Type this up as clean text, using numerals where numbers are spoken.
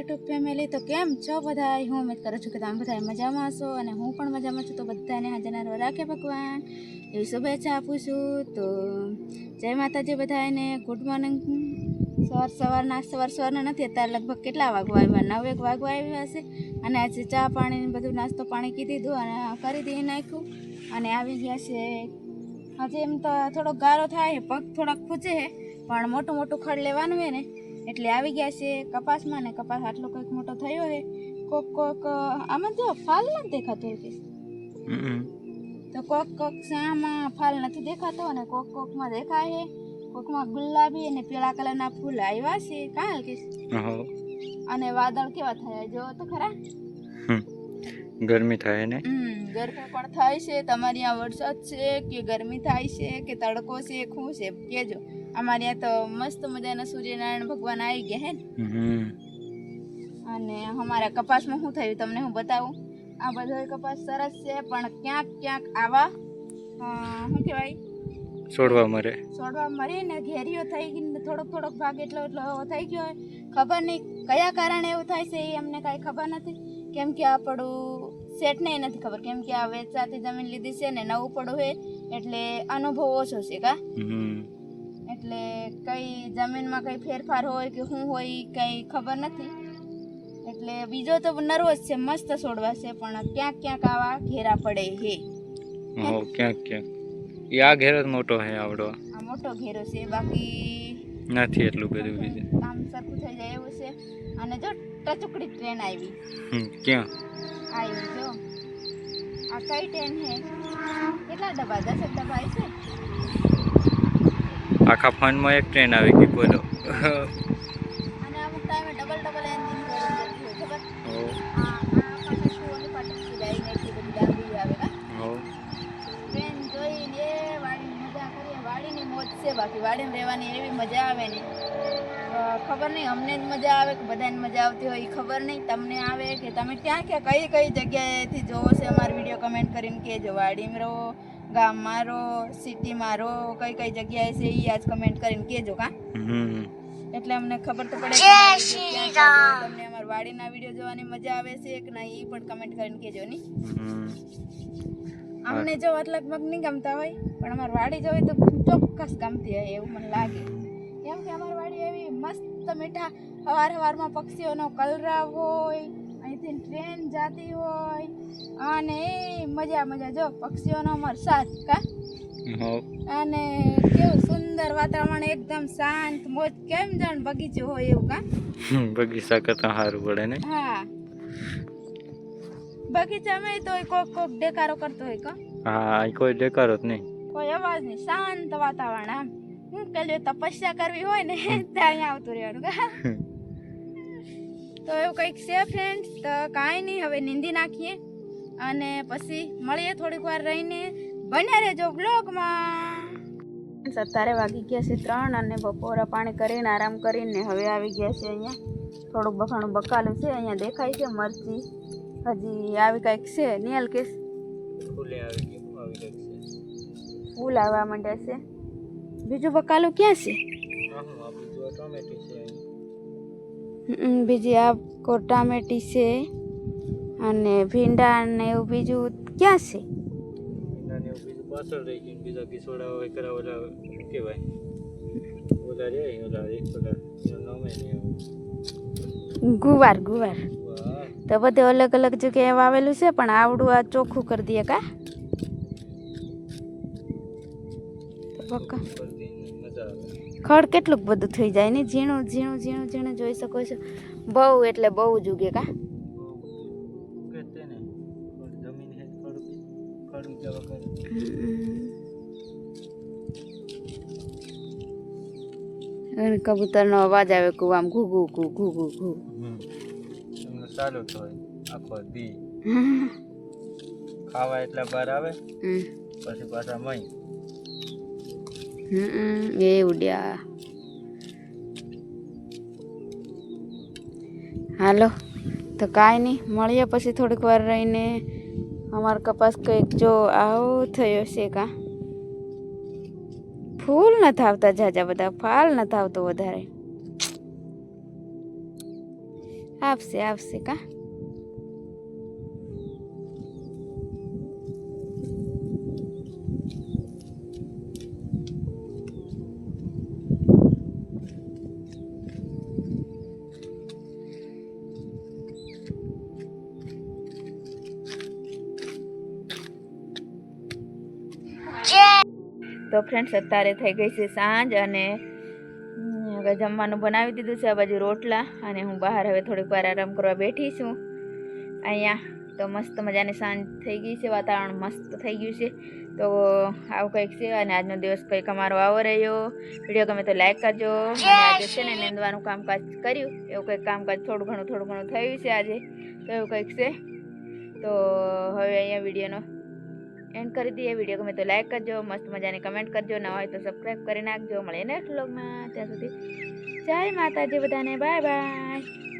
YouTube family, તો કેમ છો બધા? હું ઉમ્મીદ કરું છું કે તમે બધા મજામાં હશો અને હું પણ મજામાં છું. તો બધાને હાજર રાખે ભગવાન એવી શુભેચ્છા આપું છું. તો જય માતાજી બધાને, ગુડ મોર્નિંગ. સવારના નથી, અત્યારે લગભગ કેટલા વાગવા આવ્યા? 9 વાગવા આવ્યા હશે. અને આજે ચા પાણી બધું નાસ્તો પાણી કીધી દીધું અને કરી દઈ નાખ્યું અને આવી ગયા છે. હજી એમ તો થોડોક ગારો થાય, પગ થોડાક ખૂચે છે, પણ મોટું મોટું ખડ લેવાનું હોય ને એટલે આવી ગયા છે કપાસમાં. ને કપાસ આટલો કંઈક મોટો થયો છે. કોક આમાં જો ફાલ નથી દેખાતો કે તો કોક આમાં ફાલ નથી દેખાતો અને કોકમાં દેખાય છે. કોકમાં ગુલાબી અને પીળા કલરના ફૂલ આવ્યા છે કાલ કે. અને વાદળ કેવા થયા જો તો ખરા. ગરમી થાય ને? ગરમી પણ થાય છે. તમારી આ વરસાદ છે કે ગરમી થાય છે કે તડકો છે, શું છે કેજો. અમારે ત્યાં તો મસ્ત મજાના સૂર્યનારાયણ ભગવાન આવી ગયા હે ને. અને અમારા કપાસમાં શું થયું તમને હું બતાવું. આ બધો કપાસ સરસ છે, પણ ક્યાંક ક્યાંક આવા શું કહેવાય છોડવા મરે ને ઘેરીઓ થઈ ગઈ. થોડોક ભાગ એટલો થઈ ગયો હોય. ખબર નહીં કયા કારણે એવું થાય છે, એ અમને કાંઈ ખબર નથી. કેમ કે આપણું સેટને નથી ખબર, કેમ કે આ વેચાતી જમીન લીધી છે ને નવું પડું છે એટલે અનુભવ ઓછો છે કા. એટલે કઈ જમીનમાં કઈ ફેરફાર હોય કે શું હોય કઈ ખબર નથી. એટલે બીજો તો નર્વસ છે, મસ્ત છોડવા છે, પણ ક્યાંક ક્યાંક આવા ઘેરા પડે છે. ક્યાંક આ ઘેરો મોટો છે આવડો. આ મોટો ઘેરો છે, બાકી નથી એટલું બધું બીજું કામ સરખું થઈ જાય એવું છે. અને જો ટચુકડી ટ્રેન આવી. ક્યાં આવી જો આ કઈ ટ્રેન છે? કેટલા ડબ્બા? 10 ડબ્બા આવી છે. આખા ફંડમાં એક ટ્રેન આવી ગઈ બોલો. અને અમુક ટાઈમે ડબલ એન્જિન દોડીને જતી હોય ખબર. આ પાટક પાટક જાય ને એટલી બધી ડાંગરી આવે કા. ટ્રેન જોઈને વાડીની મજા કરીએ. વાડીની મોજ છે, બાકી વાડીમાં રહેવાની એવી મજા આવે ને ખબર નહીં. અમને જ મજા આવે કે બધાને મજા આવતી હોય એ ખબર નહીં. તમને આવે કે તમે ત્યાં કે કઈ જગ્યાએથી જોવો છે અમારો વિડીયો કમેન્ટ કરીને કહેજો. વાડીમાં રહો, ગામમાં રહો, સિટીમાં રહો, કઈ જગ્યાએ છે એ આજ કમેન્ટ કરીને કહેજો કા. એટલે અમને ખબર તો પડે કે તમને અમારા વાડીના વિડીયો જોવાની મજા આવે છે કે ના, એ પણ કમેન્ટ કરીને કહેજો ની. અમને જો લગભગ નહીં ગમતા હોય, પણ અમારી વાડી જોઈ તો ચોક્કસ ગમતી હોય એવું મને લાગે. કેમ કે અમારી વાડી એવી મસ્ત મીઠા સવારમાં પક્ષીઓનો કલરવ હોય, અહીંથી ટ્રેન જતી હોય અને એ મજા જો પક્ષીઓનો અમાર સાથ કા. અને કેવું સુંદર વાતાવરણ, એકદમ શાંત મોજ, કેમ જાણ બગીચો હોય એવું કા. બગીચા કરતા સારું પડે ને. હા, બગીચામાં તો કોક ડેકારો કરતો હોય કા. હા, કોઈ ડેકારો જ નહીં, કોઈ અવાજ નહીં, શાંત વાતાવરણ. આમ હું પેલી તપસ્યા કરવી હોય ને ત્યાં અહીંયા આવતું રહેવાનું કા. તો એવું કંઈક છે ફ્રેન્ડ્સ. તો કાંઈ નહીં, હવે નીંદી નાખીએ અને પછી મળીએ થોડીક વાર રહીને. બન્યા રહેજો બ્લોગમાં. અત્યારે વાગી ગયા છે 3 અને બપોરા પાણી કરીને આરામ કરીને હવે આવી ગયા છે અહીંયા. થોડુંક બખાણું બકાલું છે અહીંયા દેખાય છે. મરચી હજી આવી કંઈક છે. નિયલ કેસ ફૂલ આવવા માંડ્યા છે. બીજું બકાલું ક્યાં છે? બીજી આ ટામેટી છે અને ભીંડા ને એવું બીજું ક્યાં છે? પાછળ રહી ગયું. બીજા કિસોડા હોય કરા ઓલા કેવાય ઓલા રે ઓલા નામે નહીં. ગુવાર તો બધે અલગ અલગ જગ્યાએ વાવેલું છે, પણ આવડું આ ચોખ્ખું કરી દઈએ કા. ખડ કેટલું બધું થઈ જાય ને, ઝીણું જોઈ શકો છો. બહુ એટલે બહુ જ ઉગે કા. અને કબૂતરનો અવાજ આવે કુવામાં ઘુ ચાલુ થાય આખો દી. ખાવા એટલા બાર આવે પછી પાછા મય એ ઉડ્યા. હાલો તો કાંઈ નહીં, મળીએ પછી થોડીક વાર રહીને. અમારો કપાસ કંઈક જો આવો થયો છે કા. ફૂલ નથી આવતા ઝાઝા બધા, ફાલ નથી આવતો વધારે. આવશે આવશે કા તો ફ્રેન્ડ્સ અત્યારે થઈ ગઈ છે સાંજ અને હવે જમવાનું બનાવી દીધું છે. આ બાજુ રોટલા અને હું બહાર હવે થોડીક વાર આરામ કરવા બેઠી છું. અહીંયા તો મસ્ત મજાની સાંજ થઈ ગઈ છે, વાતાવરણ મસ્ત થઈ ગયું છે. તો આવું કંઈક છે અને આજનો દિવસ કંઈક અમારો આવો રહ્યો. વિડીયો ગમે તો લાઈક કરજો. અને આજે છે ને નીંદવાનું કામકાજ કર્યું, એવું કંઈક કામકાજ થોડું ઘણું થયું છે આજે, તો એવું કંઈક છે. તો હવે અહીંયા વિડીયોનો એન્ડ કરી દઈએ. વિડીયો ગમે તો લાઈક કરજો, મસ્ત મજાની કમેન્ટ કરજો, ન હોય તો સબસ્ક્રાઈબ કરી નાખજો. મળીએ નેક્સ્ટ વ્લોગમાં, ત્યાં સુધી જય માતાજી બધાને, બાય બાય.